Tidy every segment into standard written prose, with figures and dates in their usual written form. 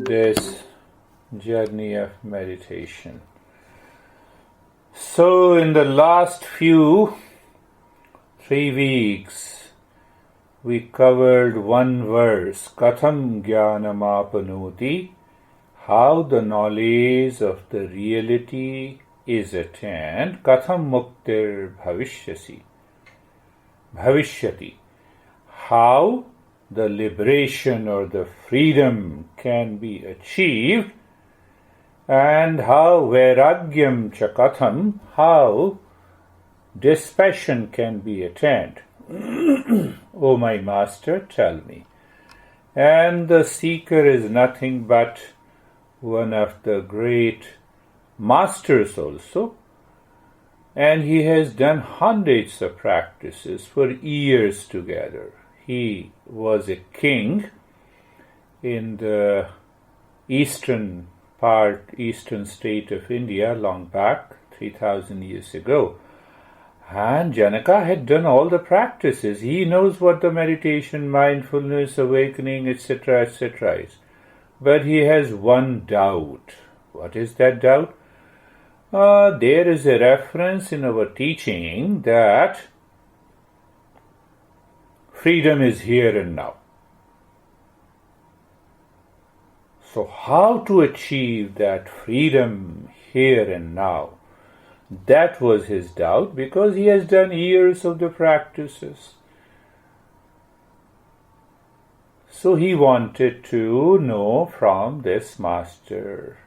this journey of meditation. So in the last 3 weeks, we covered one verse, Katham Jnanam Apnoti, how the knowledge of the reality is attained, Katham Muktir Bhavishyati, how the liberation or the freedom can be achieved, and how Vairagyam Chakatham, how dispassion can be attained. O my master, tell me. And the seeker is nothing but one of the great masters also, and he has done hundreds of practices for years together. He was a king in the eastern state of India long back, 3,000 years ago. And Janaka had done all the practices. He knows what the meditation, mindfulness, awakening, etc., is. But he has one doubt. What is that doubt? There is a reference in our teaching that freedom is here and now. So how to achieve that freedom here and now? That was his doubt, because he has done years of the practices. So he wanted to know from this master.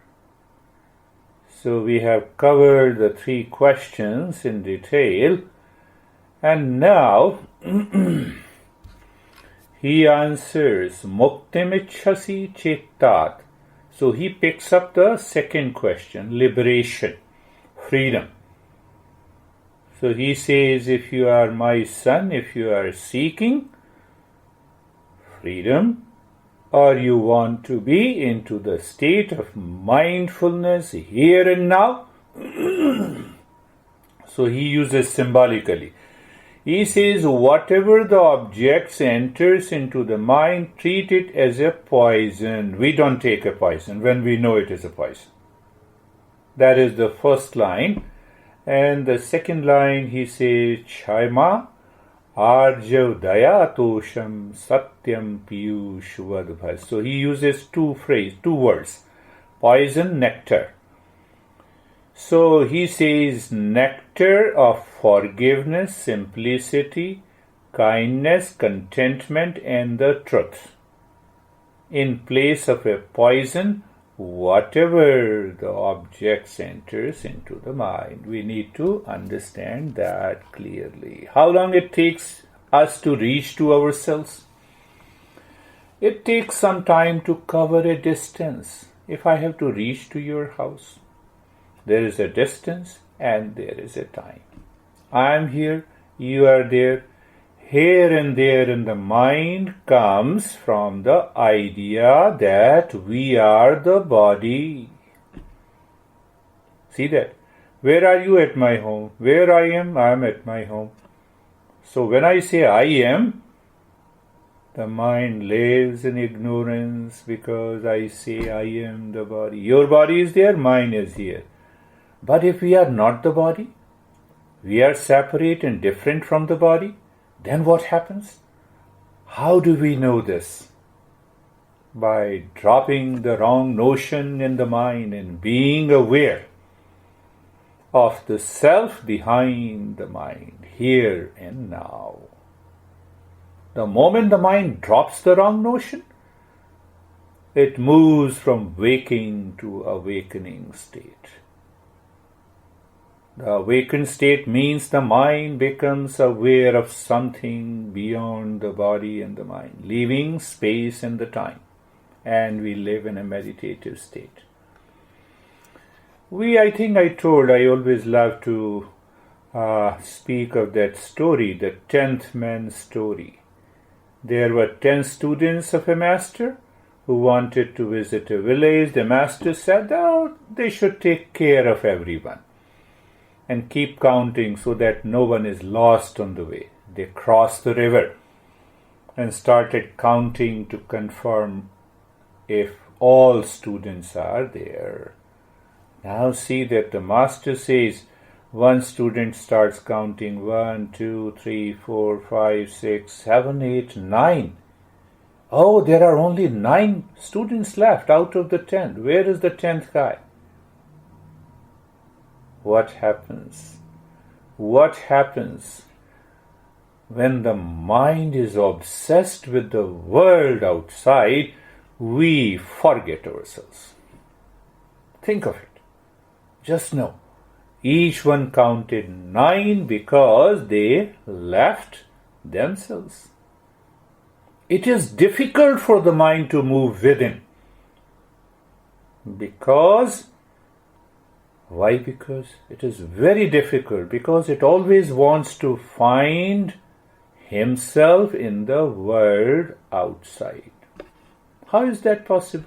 So we have covered the 3 questions in detail, and now he answers Muktimichhasi Chettat. So he picks up the second question, liberation, freedom. So he says, if you are my son, if you are seeking freedom, or you want to be into the state of mindfulness here and now, so he uses symbolically. He says, whatever the objects enters into the mind, treat it as a poison. We don't take a poison when we know it is a poison. That is the first line. And the second line, he says, Chaima Arjav Dayatosham Satyam Piyush Vadbhas. So he uses 2 words, poison, nectar. So he says, nectar of forgiveness, simplicity, kindness, contentment, and the truth. In place of a poison, whatever the objects enters into the mind. We need to understand that clearly. How long it takes us to reach to ourselves? It takes some time to cover a distance. If I have to reach to your house, there is a distance and there is a time. I am here, you are there. Here and there in the mind comes from the idea that we are the body. See that? Where are you? At my home. Where I am at my home. So when I say I am, the mind lives in ignorance because I say I am the body. Your body is there, mine is here. But if we are not the body, we are separate and different from the body, then what happens? How do we know this? By dropping the wrong notion in the mind and being aware of the self behind the mind, here and now. The moment the mind drops the wrong notion, it moves from waking to awakening state. The awakened state means the mind becomes aware of something beyond the body and the mind, leaving space and the time, and we live in a meditative state. I always love to speak of that story, the 10th man story. There were 10 students of a master who wanted to visit a village. The master said, they should take care of everyone and keep counting so that no one is lost on the way. They crossed the river and started counting to confirm if all students are there. Now see that the master says, one student starts counting 1, 2, 3, 4, 5, 6, 7, 8, 9. Oh, there are only 9 students left out of the 10. Where is the 10th guy? What happens? What happens when the mind is obsessed with the world outside? We forget ourselves. Think of it. Just know. Each one counted 9 because they left themselves. It is difficult for the mind to move within. Why? Because it is very difficult. Because it always wants to find himself in the world outside. How is that possible?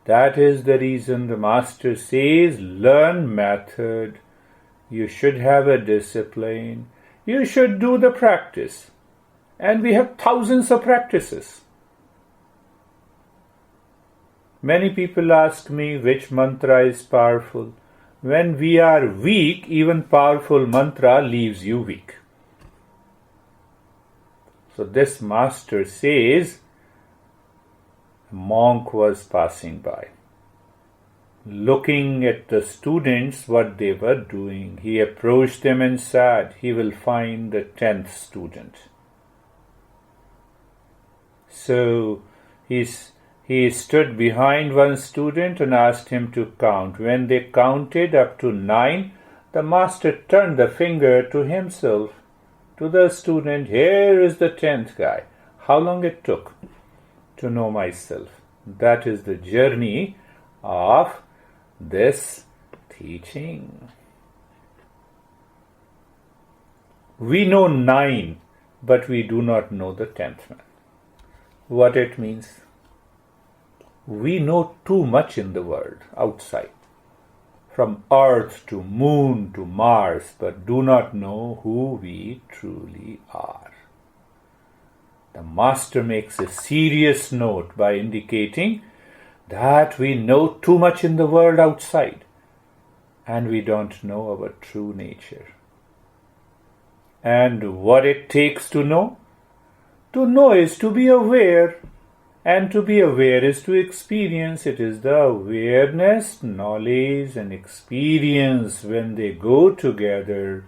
That is the reason the master says, learn method. You should have a discipline. You should do the practice. And we have thousands of practices. Many people ask me which mantra is powerful. When we are weak, even powerful mantra leaves you weak. So this master says, a monk was passing by, looking at the students, what they were doing. He approached them and said, he will find the 10th student. So he stood behind one student and asked him to count. When they counted up to 9, the master turned the finger to himself, to the student. Here is the 10th guy. How long it took to know myself? That is the journey of this teaching. We know 9, but we do not know the 10th man. What it means? We know too much in the world outside, from Earth to Moon to Mars, but do not know who we truly are. The master makes a serious note by indicating that we know too much in the world outside and we don't know our true nature. And what it takes to know? To know is to be aware, and to be aware is to experience. It is the awareness, knowledge, and experience. When they go together,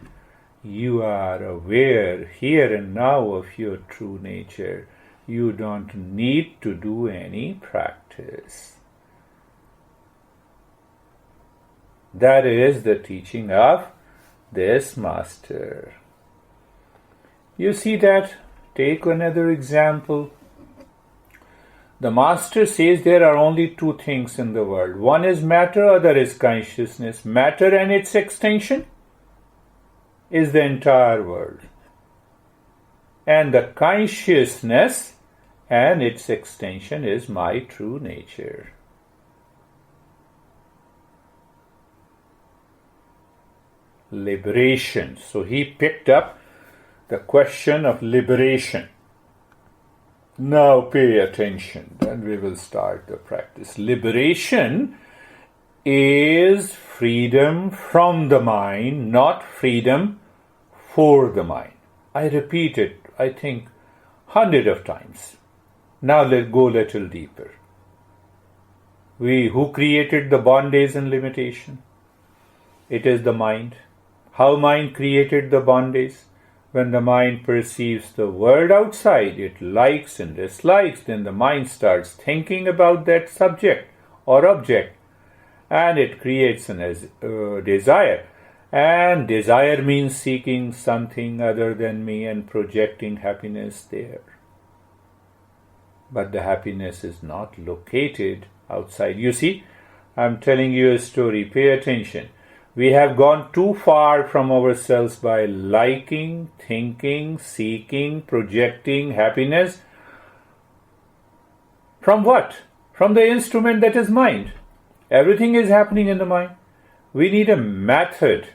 you are aware here and now of your true nature. You don't need to do any practice. That is the teaching of this master. You see that? Take another example. The master says there are only 2 things in the world. One is matter, other is consciousness. Matter and its extension is the entire world. And the consciousness and its extension is my true nature. Liberation. So he picked up the question of liberation. Now pay attention, then we will start the practice. Liberation is freedom from the mind, not freedom for the mind. I repeat it, I think, 100 of times. Now let's go a little deeper. Who created the bondage and limitation? It is the mind. How mind created the bondage? When the mind perceives the world outside, it likes and dislikes, then the mind starts thinking about that subject or object, and it creates a desire. And desire means seeking something other than me and projecting happiness there. But the happiness is not located outside. You see, I'm telling you a story. Pay attention. We have gone too far from ourselves by liking, thinking, seeking, projecting happiness. From what? From the instrument that is mind. Everything is happening in the mind. We need a method.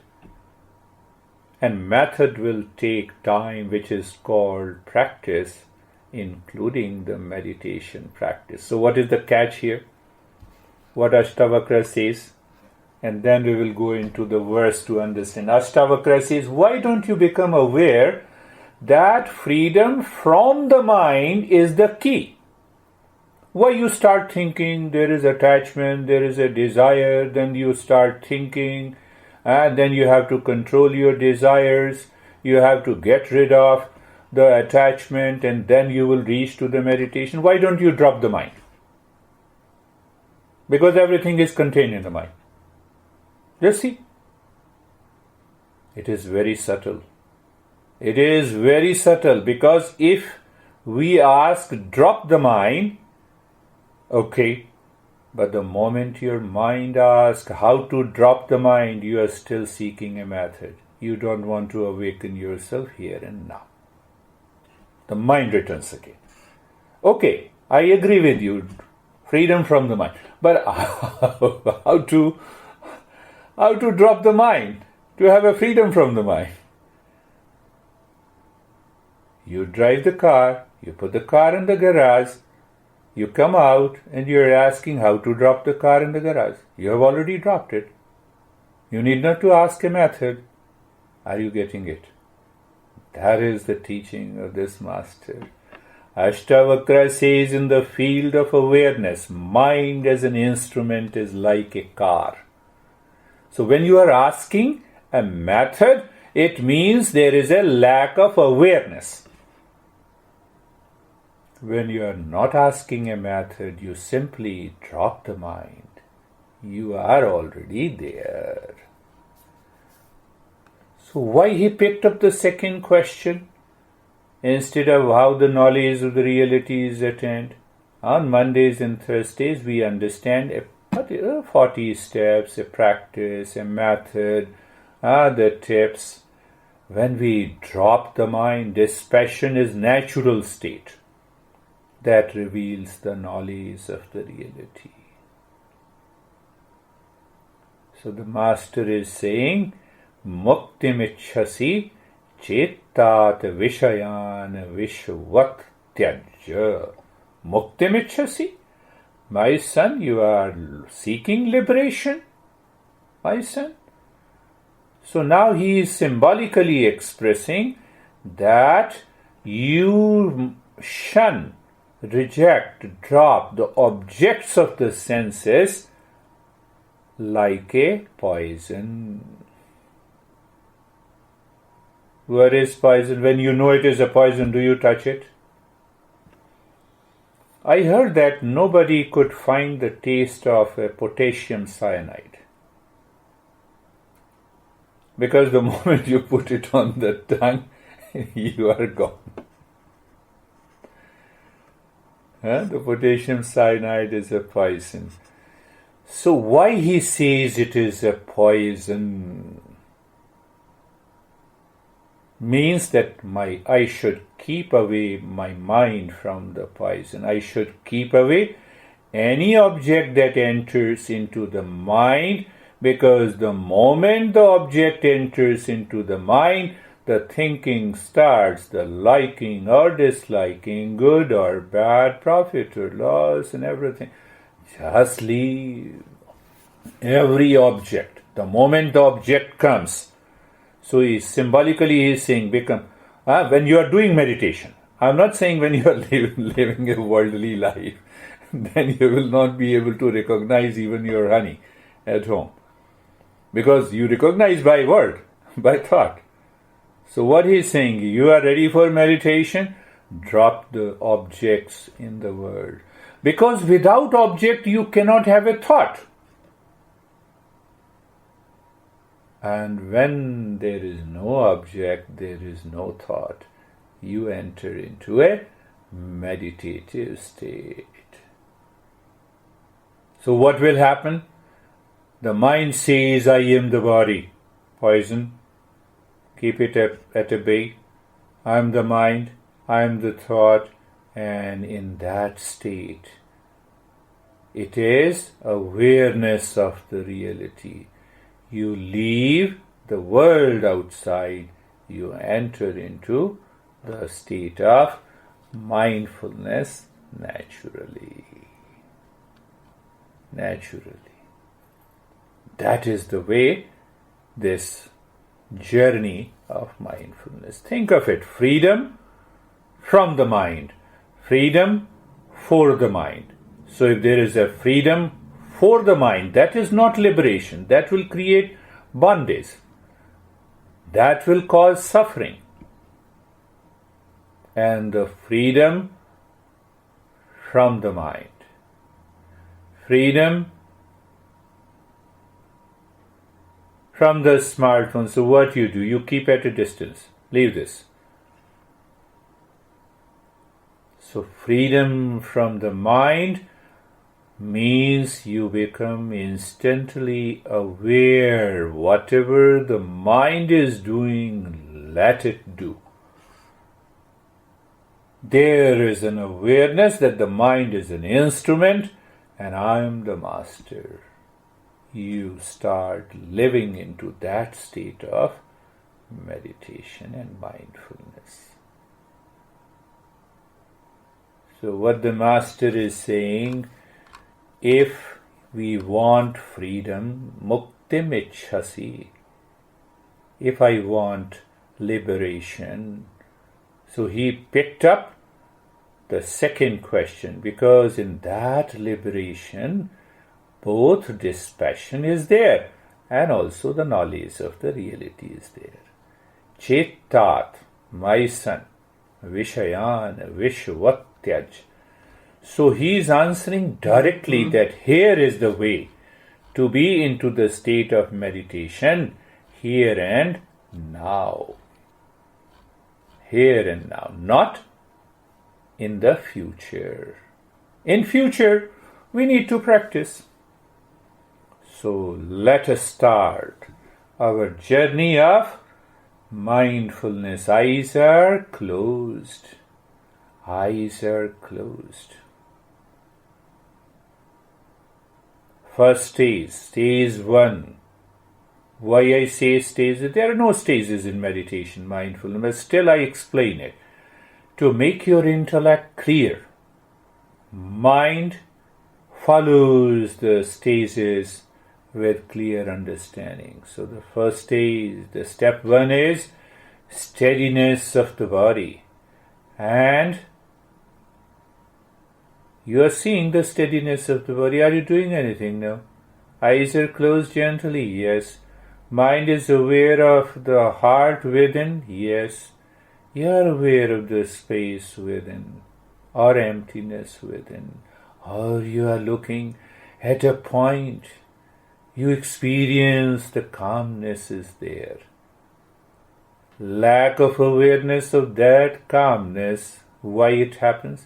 And method will take time, which is called practice. including the meditation practice. So what is the catch here? What Astavakra says? And then we will go into the verse to understand. Astavakra says, why don't you become aware that freedom from the mind is the key? Why you start thinking there is attachment, there is a desire, then you start thinking, and then you have to control your desires, you have to get rid of the attachment, and then you will reach to the meditation. Why don't you drop the mind? Because everything is contained in the mind. Just see. It is very subtle. It is very subtle, because if we ask, drop the mind, okay, but the moment your mind asks how to drop the mind, you are still seeking a method. You don't want to awaken yourself here and now. The mind returns again. Okay, I agree with you, freedom from the mind. But how to drop the mind, to have a freedom from the mind? You drive the car, you put the car in the garage, you come out and you're asking how to drop the car in the garage. You have already dropped it. You need not to ask a method. Are you getting it? That is the teaching of this master. Astavakra says, in the field of awareness, mind as an instrument is like a car. So when you are asking a method, it means there is a lack of awareness. When you are not asking a method, you simply drop the mind. You are already there. So why he picked up the second question instead of how the knowledge of the reality is attained? On Mondays and Thursdays we understand 40 steps, a practice, a method, the tips. When we drop the mind, dispassion is natural state that reveals the knowledge of the reality. So the master is saying, Muktimicchasi chetat vishayan vishvat tyajya. Muktimicchasi? My son, you are seeking liberation? My son? So now he is symbolically expressing that you shun, reject, drop the objects of the senses like a poison. Where is poison? When you know it is a poison, do you touch it? I heard that nobody could find the taste of a potassium cyanide, because the moment you put it on the tongue, you are gone. The potassium cyanide is a poison. So why he says it is a poison? Means that I should keep away my mind from the poison. I should keep away any object that enters into the mind, because the moment the object enters into the mind, the thinking starts, the liking or disliking, good or bad, profit or loss, and everything. Just leave every object. The moment the object comes, so symbolically he is saying, when you are doing meditation. I am not saying when you are living a worldly life, then you will not be able to recognize even your honey at home. Because you recognize by word, by thought. So what he is saying, you are ready for meditation, drop the objects in the world. Because without object you cannot have a thought. And when there is no object, there is no thought. You enter into a meditative state. So what will happen? The mind says, I am the body. Poison. Keep it at a bay. I am the mind. I am the thought. And in that state, it is awareness of the reality. You leave the world outside, you enter into the state of mindfulness naturally. Naturally. That is the way this journey of mindfulness. Think of it, freedom from the mind, freedom for the mind. So if there is a freedom for the mind, that is not liberation. That will create bondage. That will cause suffering. And the freedom from the mind. Freedom from the smartphone. So what you do, you keep at a distance. Leave this. So freedom from the mind means you become instantly aware. Whatever the mind is doing, let it do. There is an awareness that the mind is an instrument and I am the master. You start living into that state of meditation and mindfulness. So what the master is saying, if we want freedom, muktim ichhasi, if I want liberation, so he picked up the second question, because in that liberation, both dispassion is there and also the knowledge of the reality is there. Chetat, my son, Vishayan, Vishwatyaj. So he is answering directly that here is the way to be into the state of meditation here and now. Here and now, not in the future. In future, we need to practice. So let us start our journey of mindfulness. Eyes are closed. Eyes are closed. First stage, stage 1. Why I say stages? There are no stages in meditation, mindfulness, but still I explain it. To make your intellect clear. Mind follows the stages with clear understanding. So the first stage, the step 1 is steadiness of the body. And you are seeing the steadiness of the body. Are you doing anything now? Eyes are closed gently, yes. Mind is aware of the heart within, yes. You are aware of the space within or emptiness within. Or you are looking at a point. You experience the calmness is there. Lack of awareness of that calmness, why it happens?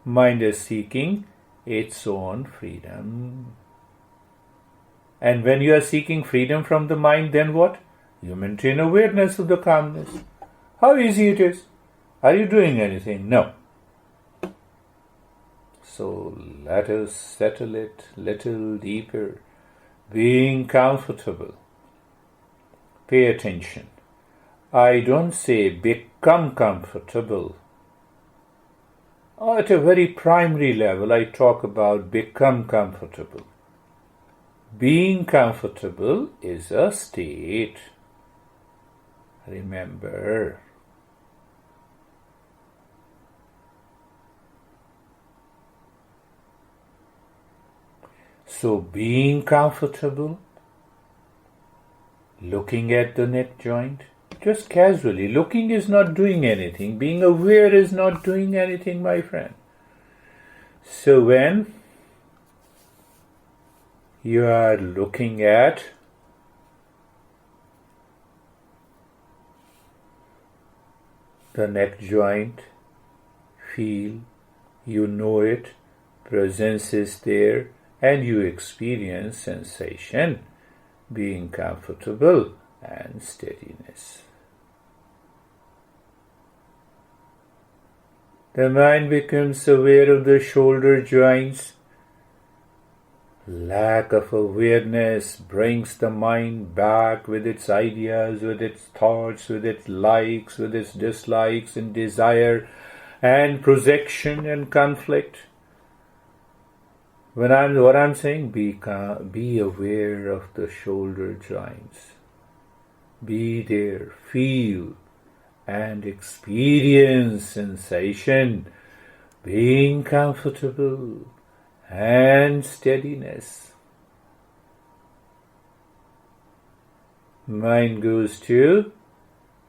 Mind is seeking its own freedom. And when you are seeking freedom from the mind, then what? You maintain awareness of the calmness. How easy it is. Are you doing anything? No. So let us settle it little deeper. Being comfortable. Pay attention. I don't say become comfortable. At a very primary level, I talk about become comfortable. Being comfortable is a state. Remember. So being comfortable, looking at the neck joint, just casually. Looking is not doing anything. Being aware is not doing anything, my friend. So when you are looking at the neck joint, feel, you know it, presence is there, and you experience sensation, being comfortable and steadiness. The mind becomes aware of the shoulder joints. Lack of awareness brings the mind back with its ideas, with its thoughts, with its likes, with its dislikes and desire. and projection and conflict. What I'm saying, be aware of the shoulder joints. Be there, feel and experience sensation, being comfortable and steadiness. Mind goes to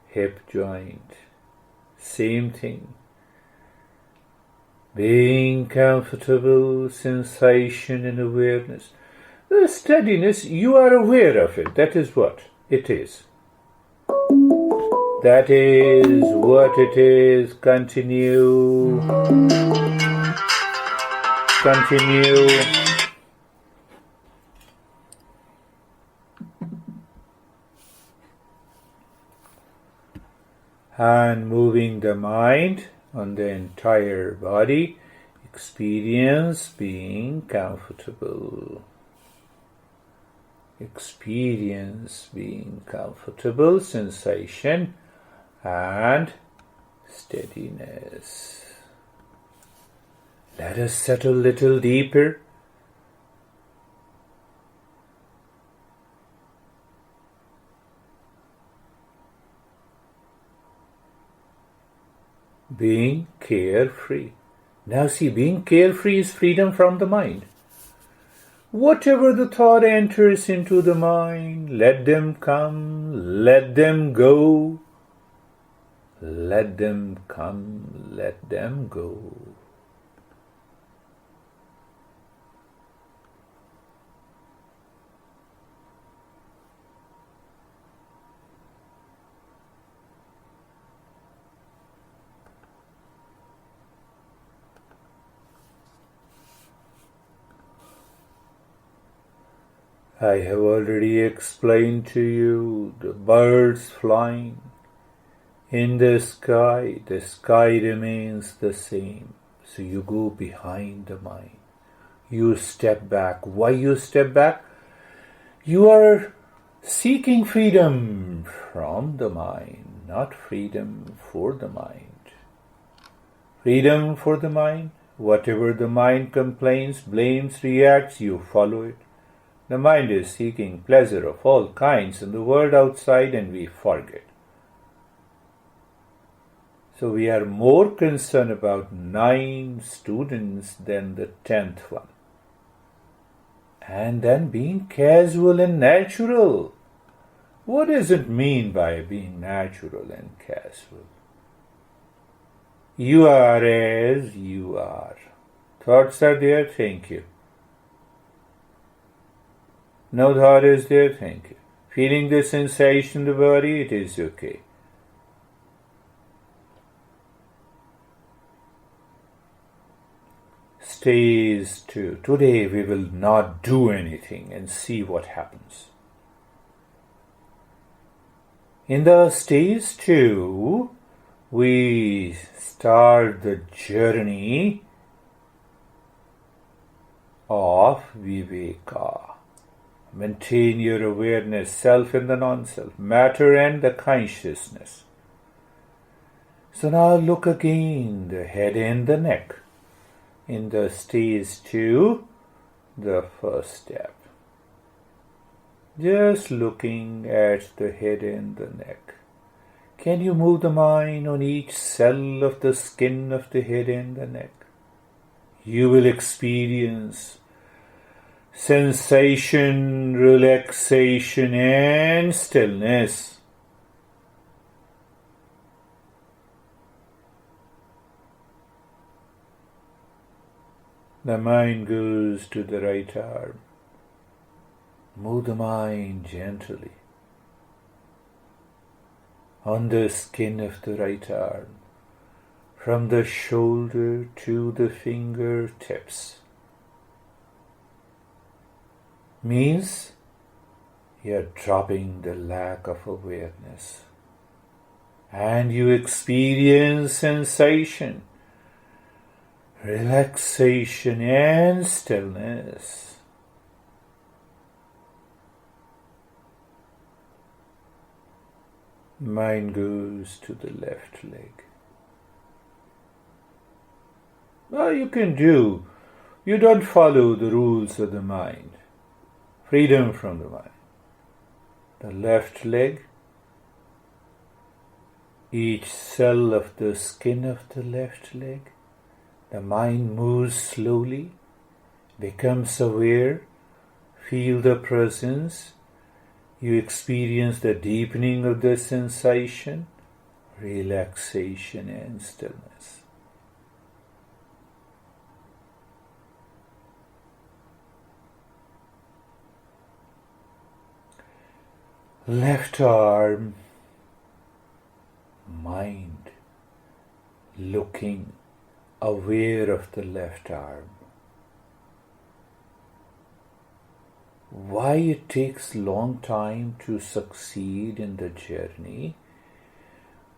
hip joint. Same thing. Being comfortable, sensation and awareness. The steadiness, you are aware of it. That is what it is. That is what it is. Continue. Continue. And moving the mind on the entire body, experience being comfortable. Experience being comfortable, sensation and steadiness. Let us settle a little deeper. Being carefree. Now see, being carefree is freedom from the mind. Whatever the thought enters into the mind, let them come, let them go. Let them come, let them go. I have already explained to you the birds flying in the sky remains the same. So you go behind the mind. You step back. Why you step back? You are seeking freedom from the mind, not freedom for the mind. Freedom for the mind. Whatever the mind complains, blames, reacts, you follow it. The mind is seeking pleasure of all kinds in the world outside and we forget. So we are more concerned about 9 students than the 10th one. And then being casual and natural. What does it mean by being natural and casual? You are as you are. Thoughts are there, thank you. No thought is there, thank you. Feeling the sensation in the body, it is okay. Stage 2. Today we will not do anything and see what happens. In the stage 2, we start the journey of Viveka. Maintain your awareness, self and the non-self, matter and the consciousness. So now look again, the head and the neck. In the stage 2, the first step. Just looking at the head and the neck. Can you move the mind on each cell of the skin of the head and the neck? You will experience sensation, relaxation and stillness. The mind goes to the right arm. Move the mind gently on the skin of the right arm, from the shoulder to the fingertips. Means you're dropping the lack of awareness and you experience sensation, relaxation and stillness. Mind goes to the left leg. Well, you can do. You don't follow the rules of the mind. Freedom from the mind. The left leg, each cell of the skin of the left leg, the mind moves slowly, becomes aware, feel the presence. You experience the deepening of the sensation, relaxation and stillness. Left arm, mind looking, aware of the left arm. Why it takes long time to succeed in the journey?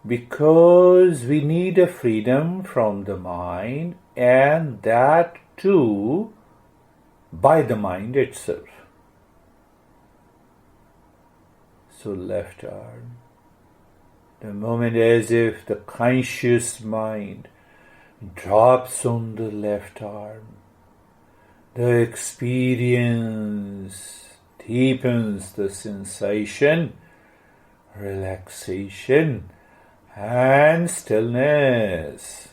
Because we need a freedom from the mind, and that too by the mind itself. So left arm, the moment as if the conscious mind drops on the left arm, the experience deepens the sensation, relaxation and stillness.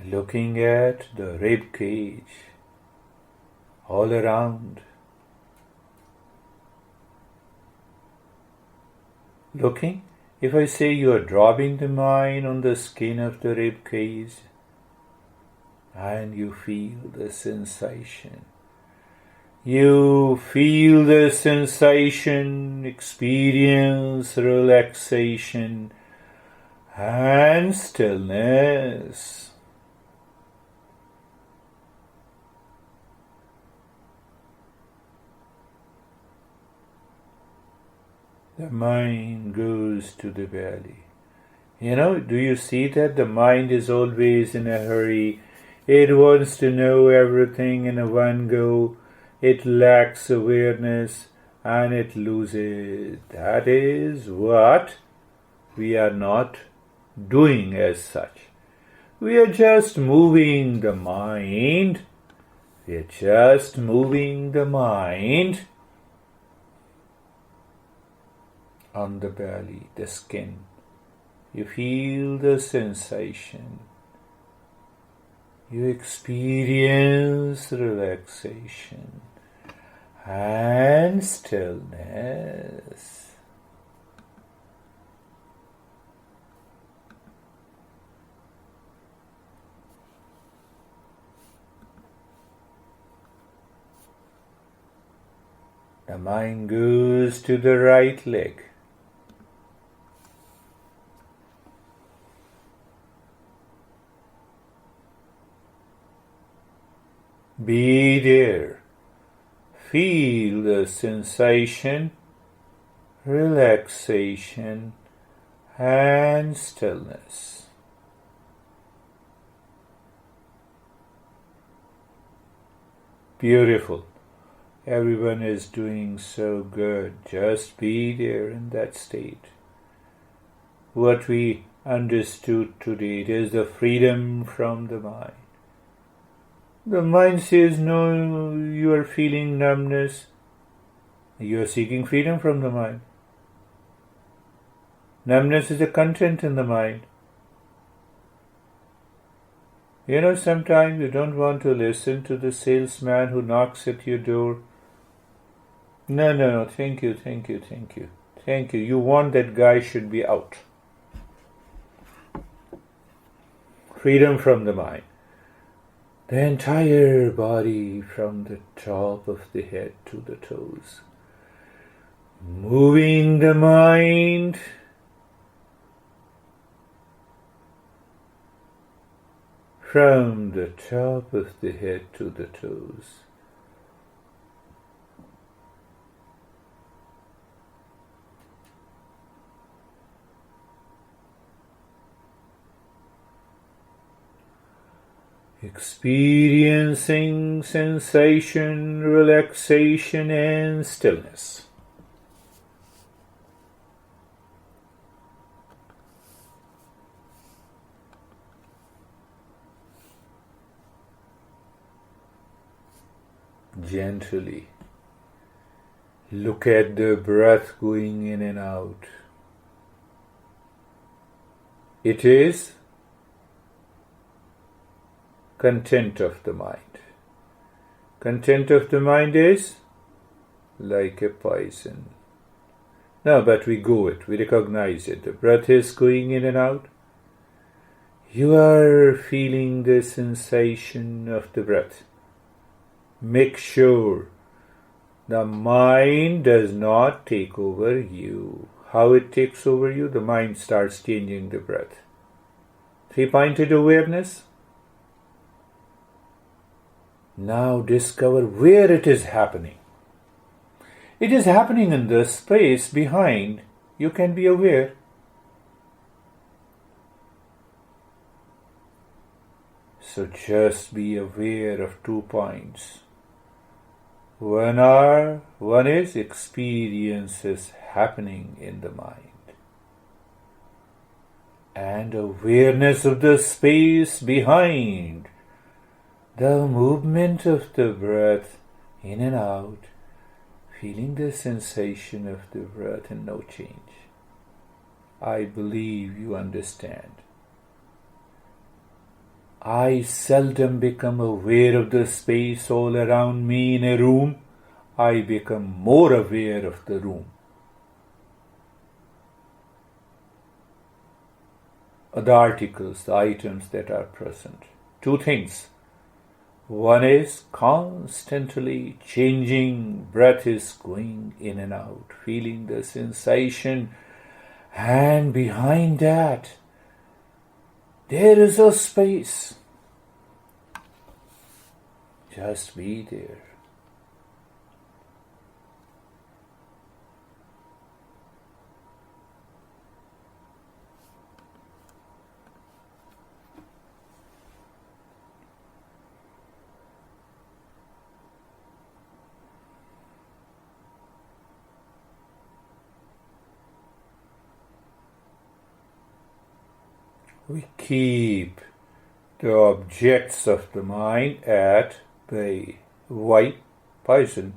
Looking at the rib cage all around. Looking, if I say you are dropping the mind on the skin of the rib cage and you feel the sensation. You feel the sensation, experience relaxation and stillness. The mind goes to the belly. Do you see that the mind is always in a hurry? It wants to know everything in a one go. It lacks awareness and it loses. That is what we are not doing as such. We are just moving the mind. We are just moving the mind on the belly, the skin. You feel the sensation. You experience relaxation and stillness. The mind goes to the right leg. Be there. Feel the sensation, relaxation and stillness. Beautiful. Everyone is doing so good. Just be there in that state. What we understood today, it is the freedom from the mind. The mind says, no, you are feeling numbness. You are seeking freedom from the mind. Numbness is a content in the mind. Sometimes you don't want to listen to the salesman who knocks at your door. No, thank you. You want that guy should be out. Freedom from the mind. The entire body from the top of the head to the toes. Moving the mind from the top of the head to the toes. Experiencing sensation, relaxation and stillness. gently. Look at the breath going in and out. It is content of the mind. Content of the mind is like a poison. No, but we go it, we recognize it. The breath is going in and out. You are feeling the sensation of the breath. Make sure the mind does not take over you. How it takes over you? The mind starts changing the breath. Three-pointed awareness. Now discover where it is happening. It is happening in the space behind. You can be aware. So just be aware of 2 points. One is experiences happening in the mind, and awareness of the space behind, the movement of the breath in and out, feeling the sensation of the breath and no change. I believe you understand. I seldom become aware of the space all around me in a room. I become more aware of the room. The articles, the items that are present. 2 things. One is constantly changing, breath is going in and out, feeling the sensation, and behind that, there is a space. Just be there. We keep the objects of the mind at bay. Why? Poison.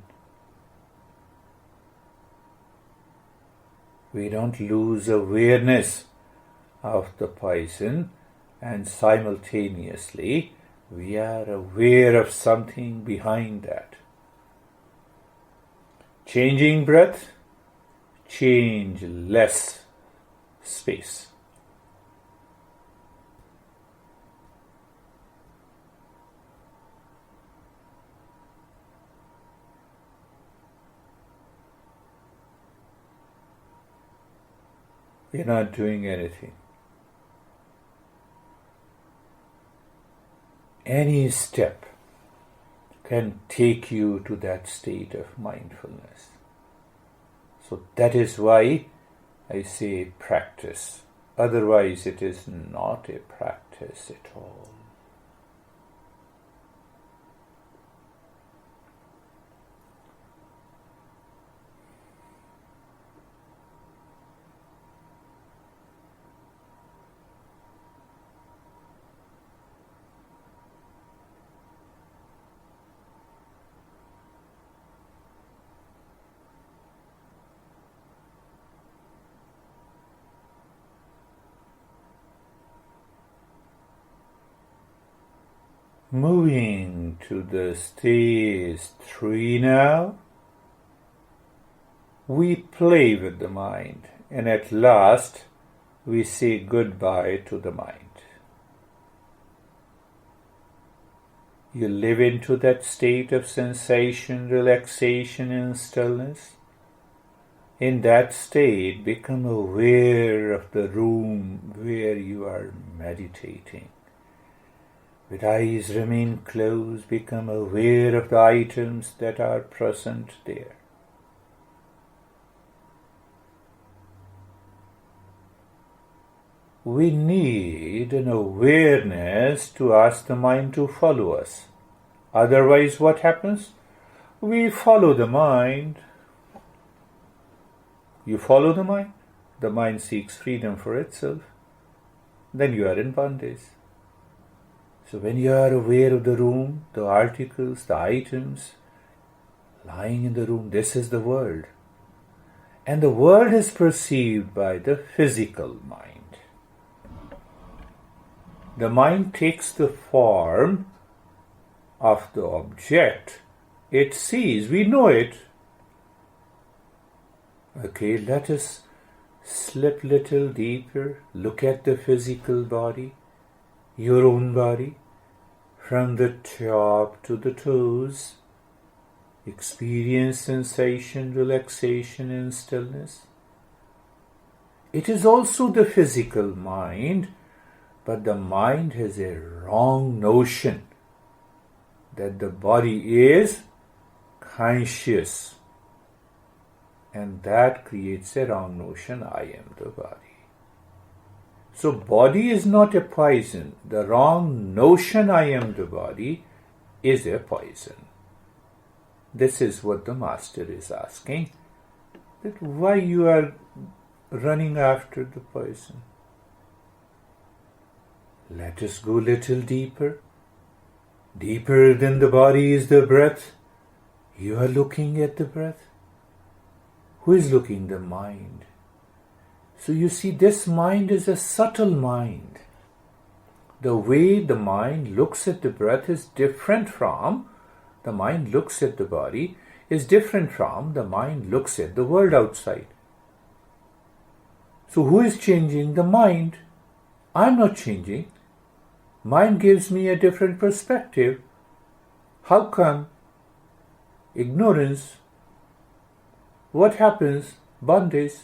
We don't lose awareness of the poison, and simultaneously we are aware of something behind that. Changing breath, change less space. We're not doing anything. Any step can take you to that state of mindfulness. So that is why I say practice. Otherwise it is not a practice at all. Moving to the stage 3 now, we play with the mind, and at last we say goodbye to the mind. You live into that state of sensation, relaxation, and stillness. In that state, become aware of the room where you are meditating. With eyes remain closed, become aware of the items that are present there. We need an awareness to ask the mind to follow us. Otherwise, what happens? We follow the mind. You follow the mind seeks freedom for itself. Then you are in bondage. So when you are aware of the room, the articles, the items, lying in the room. This is the world. And the world is perceived by the physical mind. The mind takes the form of the object it sees. We know it. Okay, let us slip little deeper. Look at the physical body, your own body, from the top to the toes. Experience sensation, relaxation, and stillness. It is also the physical mind, but the mind has a wrong notion that the body is conscious. And that creates a wrong notion, I am the body. So body is not a poison. The wrong notion, I am the body, is a poison. This is what the master is asking. That why you are running after the poison. Let us go little deeper. Deeper than the body is the breath. You are looking at the breath. Who is looking? The mind. So you see, this mind is a subtle mind. The way the mind looks at the breath is different from the mind looks at the body, is different from the mind looks at the world outside. So who is changing? The mind. I'm not changing. Mind gives me a different perspective. How come? Ignorance. What happens? Bondage.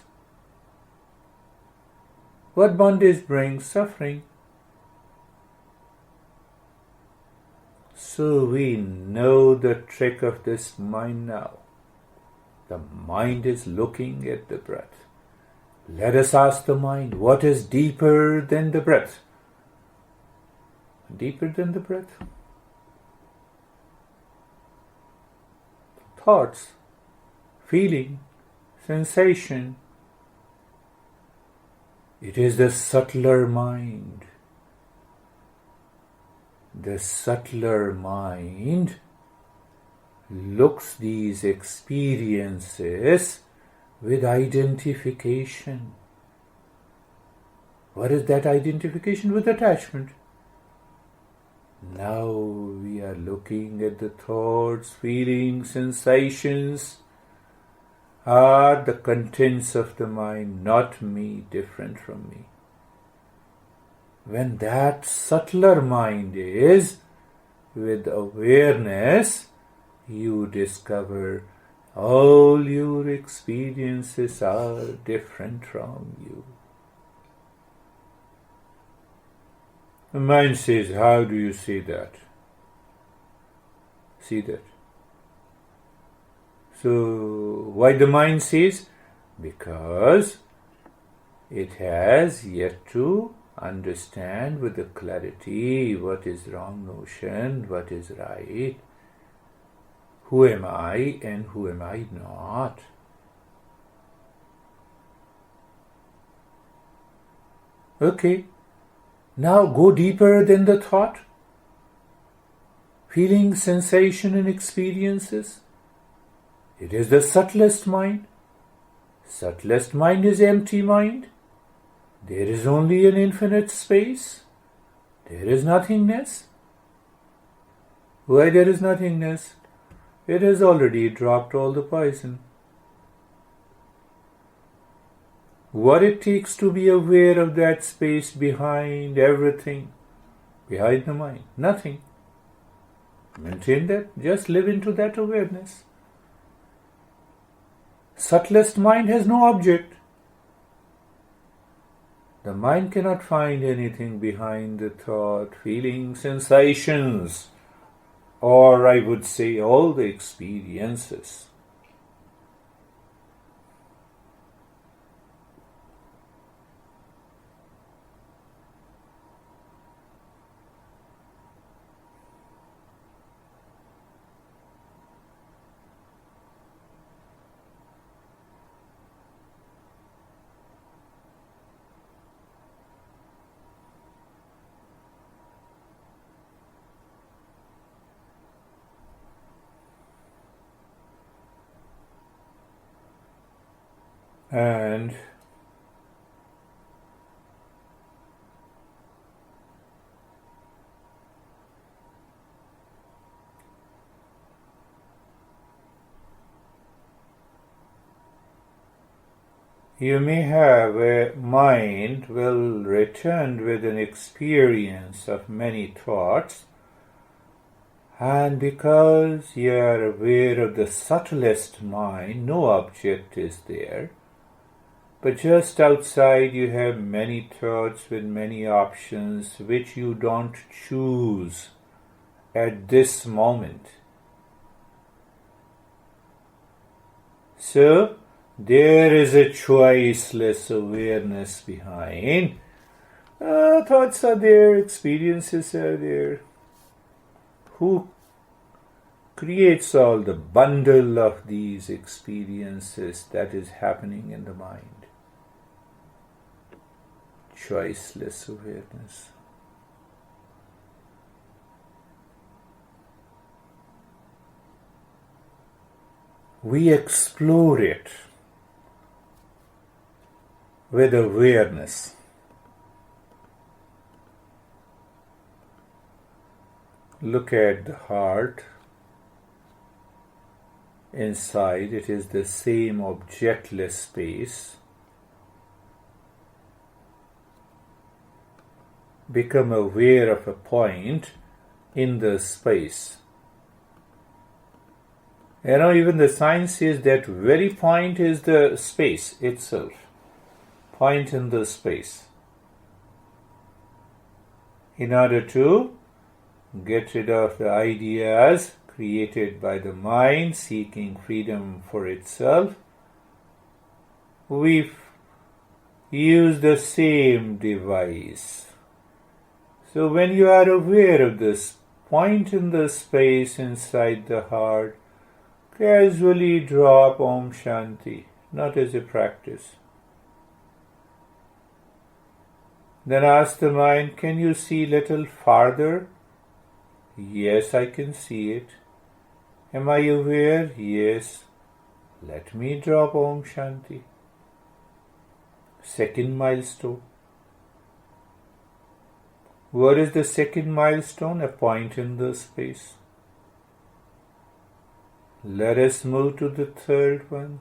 What bondage brings? Suffering. So we know the trick of this mind now. The mind is looking at the breath. Let us ask the mind, what is deeper than the breath? Deeper than the breath? Thoughts, feeling, sensation. It is the subtler mind. The subtler mind looks these experiences with identification. What is that identification? With attachment. Now we are looking at the thoughts, feelings, sensations are the contents of the mind, not me, different from me. When that subtler mind is with awareness, you discover all your experiences are different from you. The mind says, how do you see that? See that? So, why the mind says? Because it has yet to understand with the clarity what is wrong notion, what is right, who am I and who am I not. Okay, now go deeper than the thought, feeling, sensation and experiences. It is the subtlest mind. Subtlest mind is empty mind. There is only an infinite space. There is nothingness. Why there is nothingness? It has already dropped all the poison. What it takes to be aware of that space behind everything, behind the mind? Nothing. Maintain that. Just live into that awareness. Subtlest mind has no object. The mind cannot find anything behind the thought, feeling, sensations, or I would say all the experiences. And you may have a mind well returned with an experience of many thoughts, and because you are aware of the subtlest mind, no object is there. But just outside you have many thoughts with many options which you don't choose at this moment. So, there is a choiceless awareness behind. Thoughts are there, experiences are there. Who creates all the bundle of these experiences that is happening in the mind? Choiceless awareness. We explore it with awareness. Look at the heart. Inside it is the same objectless space. Become aware of a point in the space. Even the science says that very point is the space itself. Point in the space. In order to get rid of the ideas created by the mind seeking freedom for itself, we use the same device. So when you are aware of this point in the space inside the heart, casually drop Om Shanti, not as a practice. Then ask the mind, can you see little farther? Yes, I can see it. Am I aware? Yes. Let me drop Om Shanti. Second milestone. What is the second milestone? A point in the space. Let us move to the third one.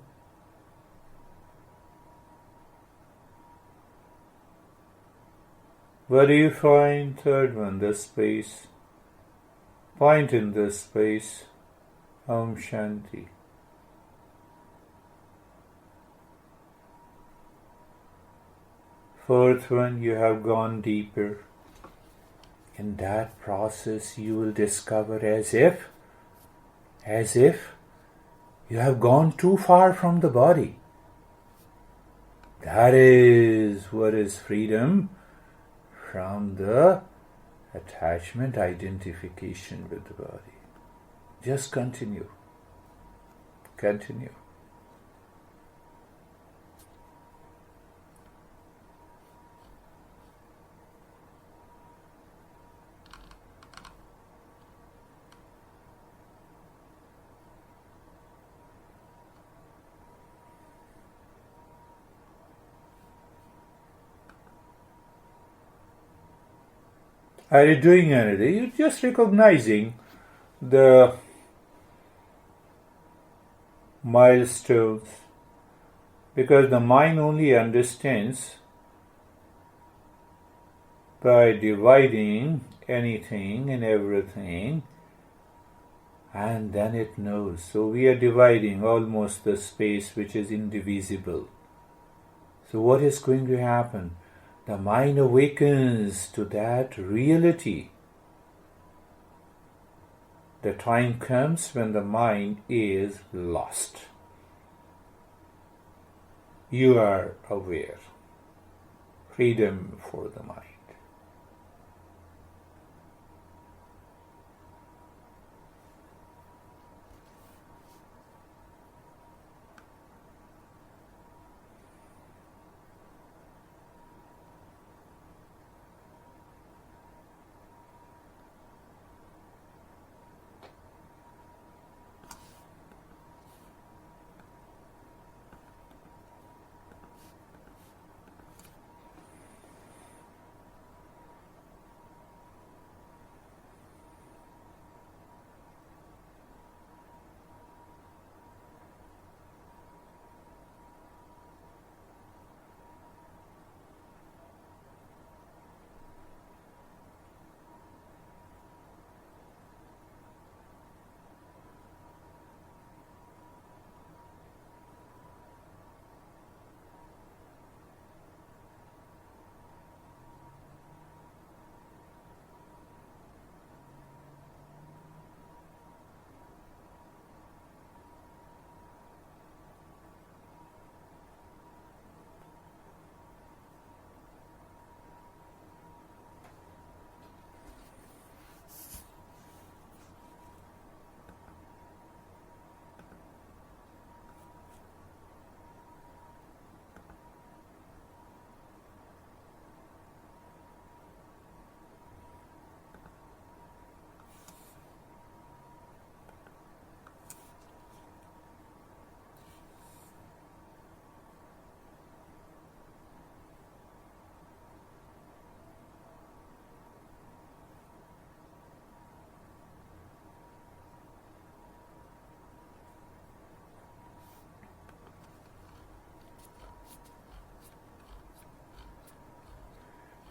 What do you find? Third one, the space. Point in the space. Om Shanti. Fourth one, you have gone deeper. In that process, you will discover as if you have gone too far from the body. That is what is freedom from the attachment, identification with the body. Just continue. Continue. Are you doing anything? You're just recognizing the milestones, because the mind only understands by dividing anything and everything, and then it knows. So we are dividing almost the space which is indivisible. So what is going to happen? The mind awakens to that reality. The time comes when the mind is lost. You are aware. Freedom for the mind.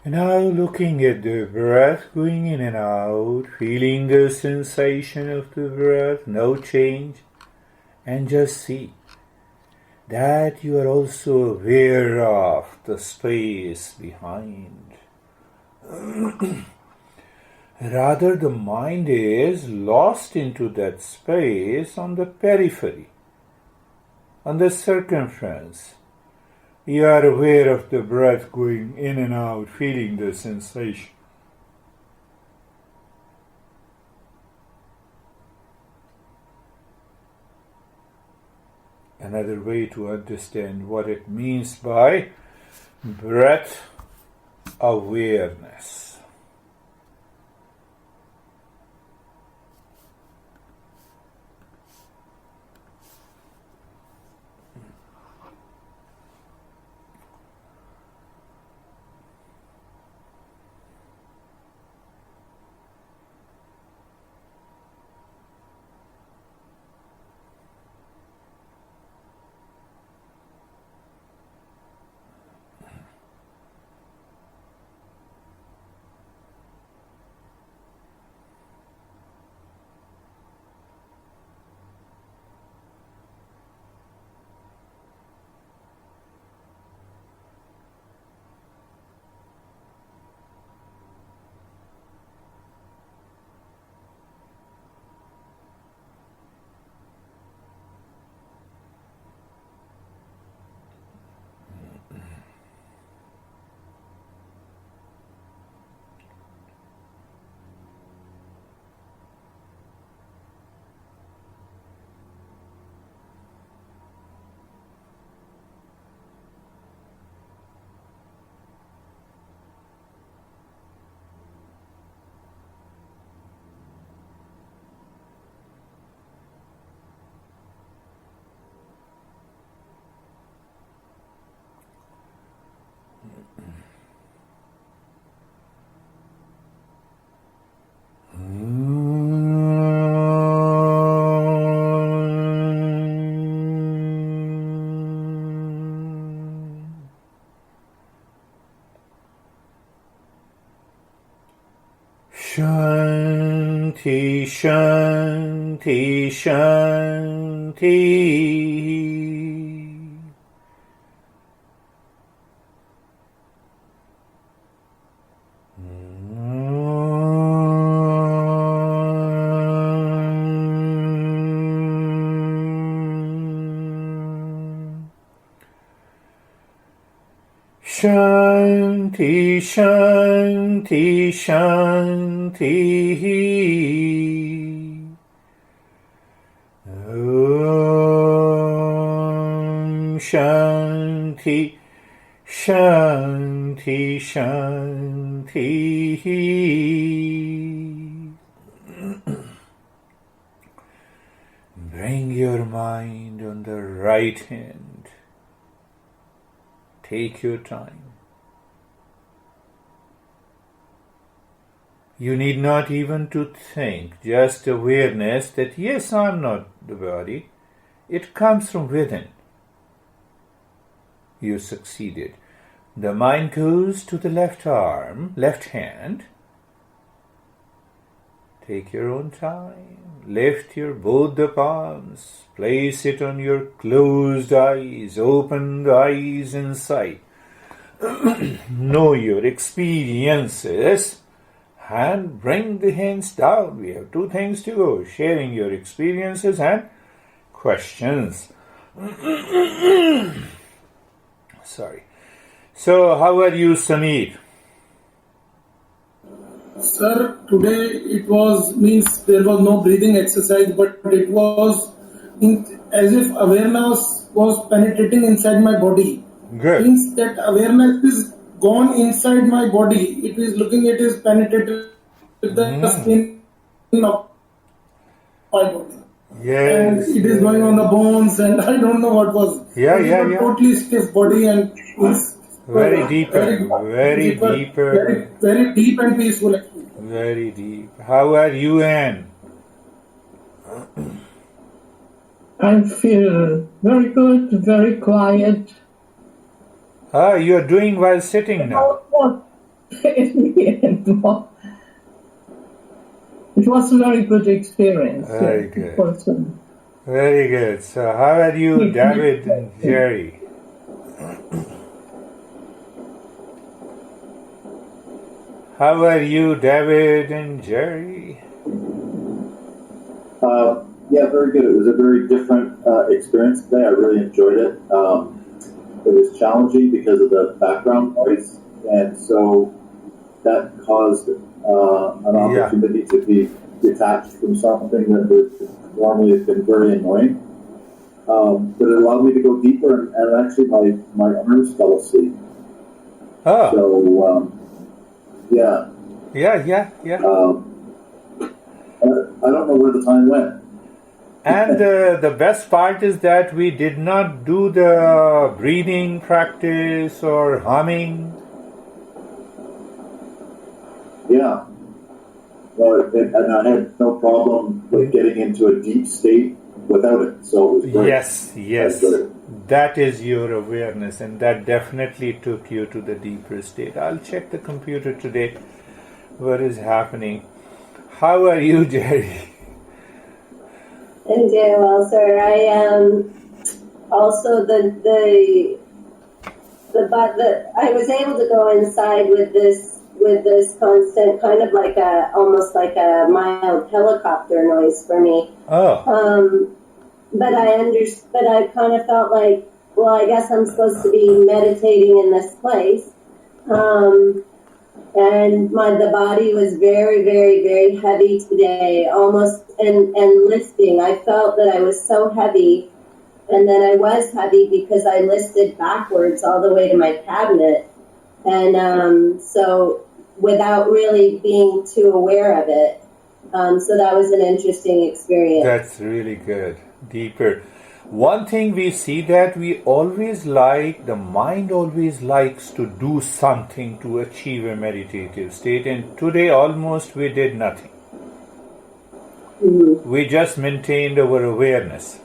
Now looking at the breath going in and out, feeling the sensation of the breath, no change, and just see that you are also aware of the space behind. Rather, the mind is lost into that space on the periphery, on the circumference. You are aware of the breath going in and out, feeling the sensation. Another way to understand what it means by breath awareness. Shanti, Shanti, Shanti. Shanti, Shanti, Shanti. Om Shanti, Shanti, Shanti. Bring your mind on the right hand. Take your time. You need not even to think, just awareness that yes, I'm not the body. It comes from within. You succeeded. The mind goes to the left arm, left hand. Take your own time. Lift your both the palms. Place it on your closed eyes. Open the eyes inside. Know your experiences and bring the hands down. We have two things to go. Sharing your experiences and questions. Sorry. So, how are you, Samir? Sir, today it was, means there was no breathing exercise, but it was as if awareness was penetrating inside my body. Good. Means that awareness is gone inside my body. It is looking, it is penetrated with the skin of my body. Yes. And it is going on the bones, and I don't know what was. Yeah. Totally stiff body and very deep and very deep and peaceful. Very deep. How are you, Anne? I feel very good, very quiet. You are doing while sitting now. in the end, it was a very good experience. Very It good. was, Very good. So how are you, David and Jerry? How are you, David and Jerry? Yeah, very good. It was a very different experience today. I really enjoyed it. It was challenging because of the background noise, and so that caused an opportunity to be detached from something that would normally have been very annoying. But it allowed me to go deeper, and actually my arms fell asleep. Oh. So, yeah. Yeah. I don't know where the time went. And the best part is that we did not do the breathing practice or humming. Yeah. Well, and I had no problem with getting into a deep state without it. So it was great. Yes. That is your awareness, and that definitely took you to the deeper state. I'll check the computer today. What is happening? How are you, Jerry? I'm doing well, sir. I also I was able to go inside with this constant kind of like almost like a mild helicopter noise for me. Oh. But I kind of felt like, well, I guess I'm supposed to be meditating in this place. And the body was very, very, very heavy today, almost and listing. I felt that I was so heavy, and then I was heavy because I listed backwards all the way to my cabinet, and so without really being too aware of it. So that was an interesting experience. That's really good. Deeper. One thing we see that the mind always likes to do something to achieve a meditative state, and today almost we did nothing. Mm-hmm. We just maintained our awareness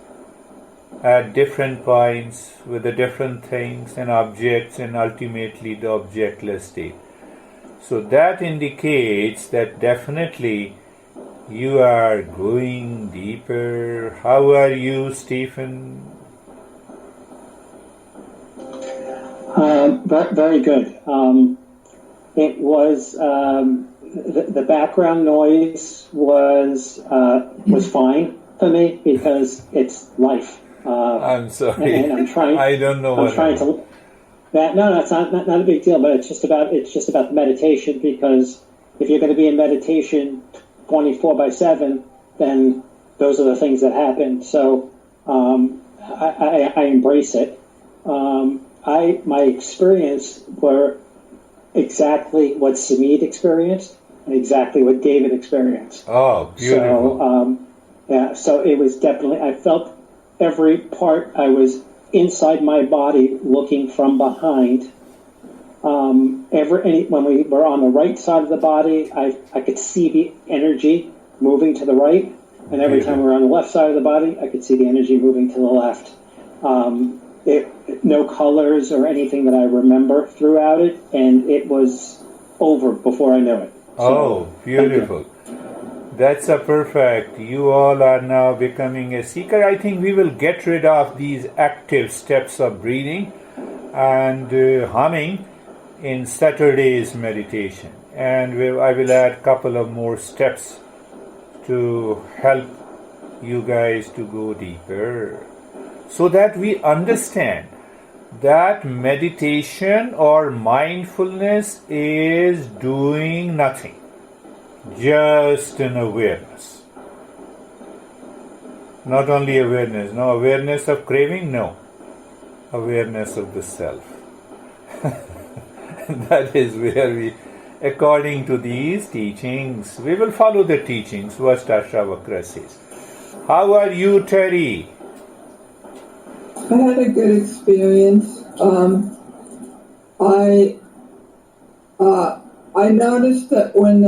at different points with the different things and objects, and ultimately the objectless state. So that indicates that definitely you are going deeper. How are you, Stephen? Very good. It was the background noise was fine for me because it's life. I'm sorry. And I'm trying. I don't know. I'm trying to. No, it's not a big deal. But it's just about the meditation, because if you're going to be in meditation 24/7, then those are the things that happen. So I embrace it. My experience were exactly what Samid experienced and exactly what David experienced. Oh, beautiful. So it was definitely, I felt every part. I was inside my body looking from behind. When we were on the right side of the body, I could see the energy moving to the right, and every time we were on the left side of the body, I could see the energy moving to the left. No colors or anything that I remember throughout it, and it was over before I knew it. Oh, beautiful. That's a perfect. You all are now becoming a seeker. I think we will get rid of these active steps of breathing and humming in Saturday's meditation. And I will add a couple of more steps to help you guys to go deeper, so that we understand that meditation or mindfulness is doing nothing, just an awareness. Not only awareness, no awareness of craving, no. Awareness of the self. That is where we, according to these teachings, we will follow the teachings, what Astavakra says. How are you, Terry? I had a good experience. I noticed that when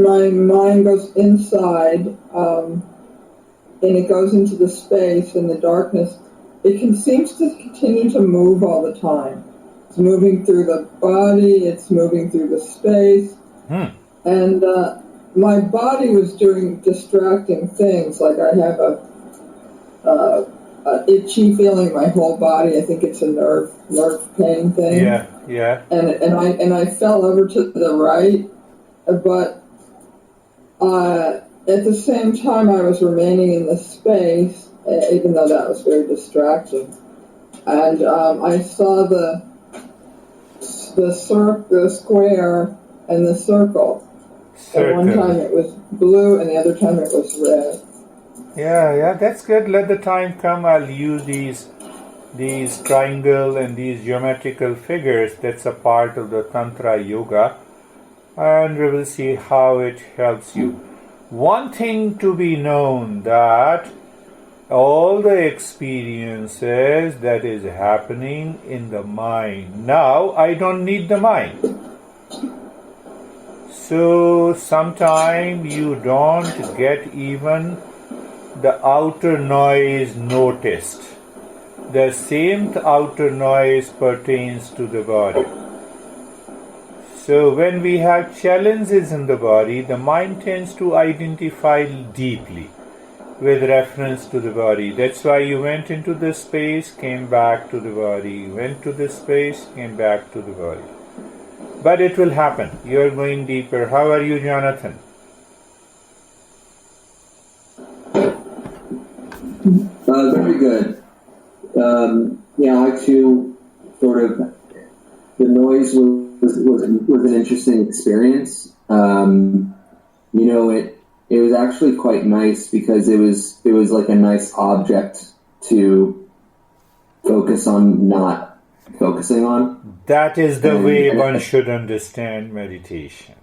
my mind goes inside, and it goes into the space and the darkness, it seems to continue to move all the time. It's moving through the body, it's moving through the space. And my body was doing distracting things, like I have a itchy feeling in my whole body. I think it's a nerve pain thing. Yeah. And I fell over to the right, but at the same time I was remaining in the space, even though that was very distracting. And I saw the square and the circle. At one time it was blue and the other time it was red. Yeah, that's good. Let the time come. I'll use these triangle and these geometrical figures. That's a part of the tantra yoga, and we will see how it helps you. One thing to be known, that all the experiences that is happening in the mind. Now, I don't need the mind. So, sometimes you don't get even the outer noise noticed. The same outer noise pertains to the body. So when we have challenges in the body, the mind tends to identify deeply with reference to the body. That's why you went into this space, came back to the body. You went to this space, came back to the body. But it will happen. You're going deeper. How are you, Jonathan? Very good. I too sort of, the noise was an interesting experience. It was actually quite nice because it was like a nice object to focus on, not focusing on. That is the way one should understand meditation.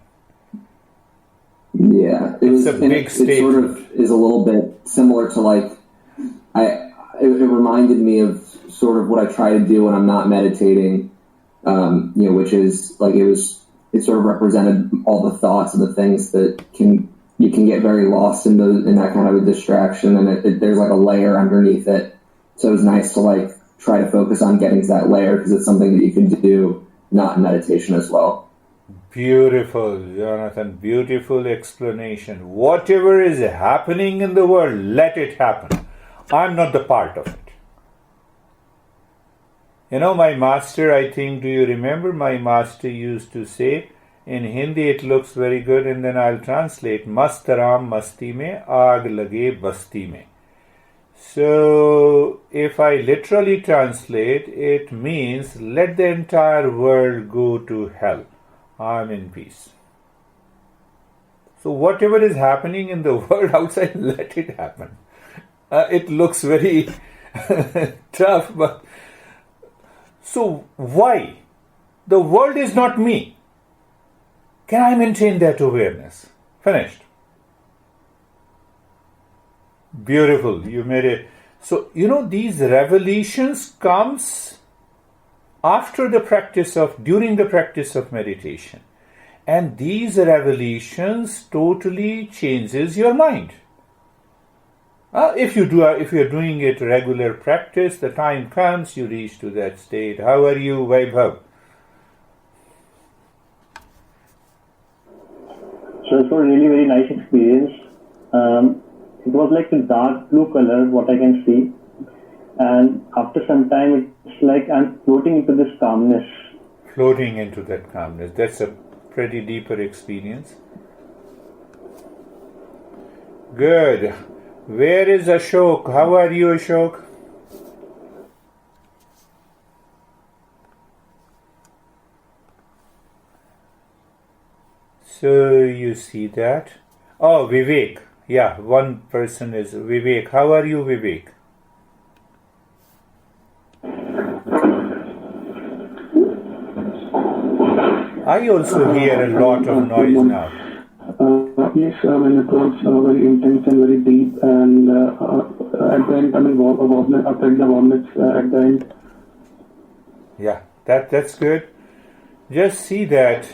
Yeah, it's a big statement. It sort of is a little bit similar to like, it reminded me of sort of what I try to do when I'm not meditating, which is like it sort of represented all the thoughts and the things that you can get very lost in that kind of a distraction, and there's like a layer underneath it. So it's nice to like try to focus on getting to that layer because it's something that you can do not in meditation as well. Beautiful, Jonathan. Beautiful explanation. Whatever is happening in the world, let it happen. I'm not the part of it. My master, I think, do you remember my master used to say, in Hindi it looks very good, and then I'll translate, Mastaram masti mein, aag lage basti mein. So, if I literally translate, it means, let the entire world go to hell. I'm in peace. So, whatever is happening in the world outside, let it happen. It looks very tough, but so why? The world is not me. Can I maintain that awareness? Finished. Beautiful. You made it. So, these revelations comes during the practice of meditation. And these revelations totally changes your mind. If you're doing it regular practice, the time comes, you reach to that state. How are you, Vaibhav? So it was really very nice experience. It was like a dark blue color, what I can see. And after some time, it's like I'm floating into this calmness. Floating into that calmness. That's a pretty deeper experience. Good. Where is Ashok? How are you, Ashok? So you see that. Oh, Vivek. Yeah, one person is Vivek. How are you, Vivek? I also hear a lot of noise now. Yes, when it was very intense and very deep, and at the end, warmness, after the warmness at the end. Yeah, that's good. Just see that.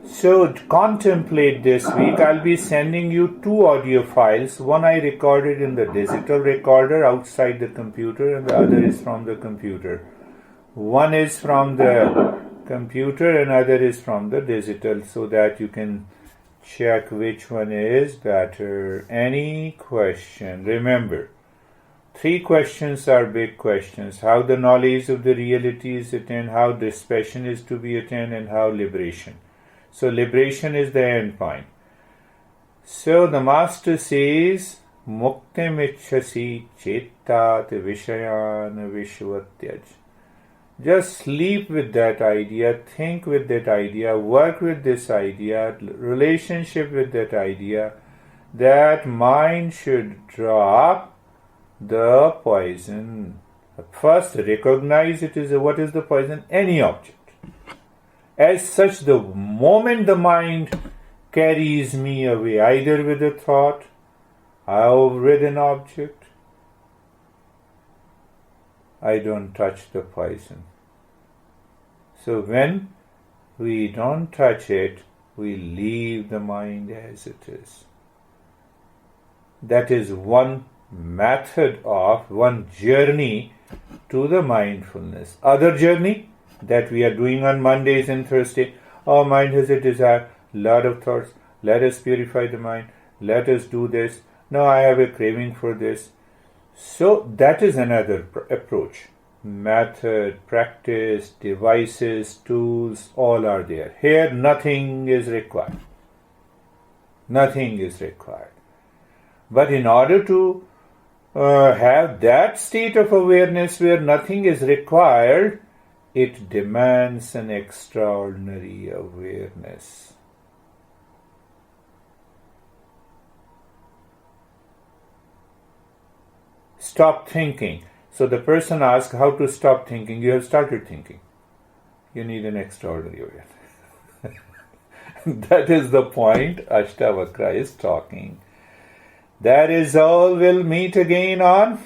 So contemplate this week. I'll be sending you 2 audio files. One I recorded in the digital recorder outside the computer, and the other is from the computer. One is from the computer, another is from the digital, so that you can check which one is better. Any question? Remember, 3 questions are big questions. How the knowledge of the reality is attained, how dispassion is to be attained, and how liberation. So liberation is the end point. So the master says, Muktim ichhasi chetat vishayan vishwatyaj. Just sleep with that idea, think with that idea, work with this idea, relationship with that idea, that mind should drop the poison. First, recognize it is what is the poison? Any object. As such, the moment the mind carries me away, either with a thought or with an object, I don't touch the poison. So when we don't touch it, we leave the mind as it is. That is one method of, one journey to the mindfulness. Other journey that we are doing on Mondays and Thursday. Our mind has a desire, lot of thoughts. Let us purify the mind. Let us do this. No, I have a craving for this. So that is another approach. Method, practice, devices, tools, all are there. Here nothing is required. Nothing is required. But in order to have that state of awareness where nothing is required, it demands an extraordinary awareness. Stop thinking. So the person asks how to stop thinking. You have started thinking. You need an extraordinary awareness. That is the point Astavakra is talking. That is all. We'll meet again on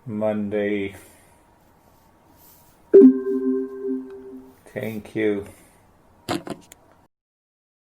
Monday. Thank you.